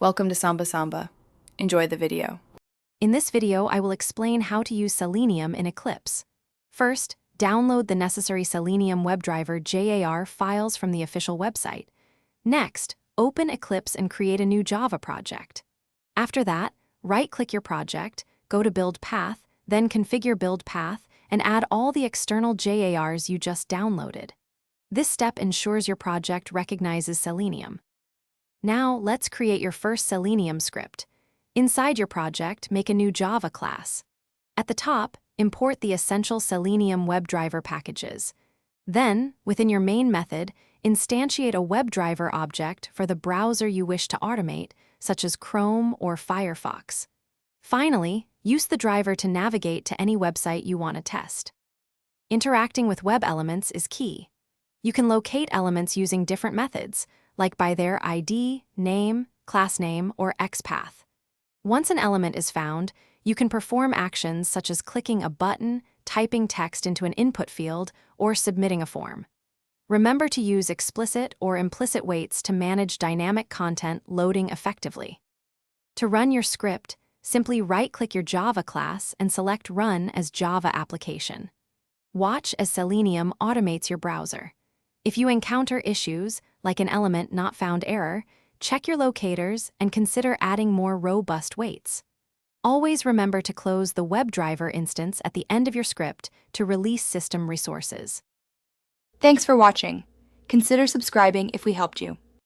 Welcome to Samba Samba. Enjoy the video. In this video, I will explain how to use Selenium in Eclipse. First, download the necessary Selenium WebDriver JAR files from the official website. Next, open Eclipse and create a new Java project. After that, right-click your project, go to Build Path, then configure Build Path, and add all the external JARs you just downloaded. This step ensures your project recognizes Selenium. Now, let's create your first Selenium script. Inside your project, make a new Java class. At the top, import the essential Selenium WebDriver packages. Then, within your main method, instantiate a WebDriver object for the browser you wish to automate, such as Chrome or Firefox. Finally, use the driver to navigate to any website you want to test. Interacting with web elements is key. You can locate elements using different methods, like by their ID, name, class name, or XPath. Once an element is found, you can perform actions such as clicking a button, typing text into an input field, or submitting a form. Remember to use explicit or implicit waits to manage dynamic content loading effectively. To run your script, simply right-click your Java class and select Run as Java Application. Watch as Selenium automates your browser. If you encounter issues, like an element not found error, check your locators and consider adding more robust waits. Always remember to close the WebDriver instance at the end of your script to release system resources. Thanks for watching. Consider subscribing if we helped you.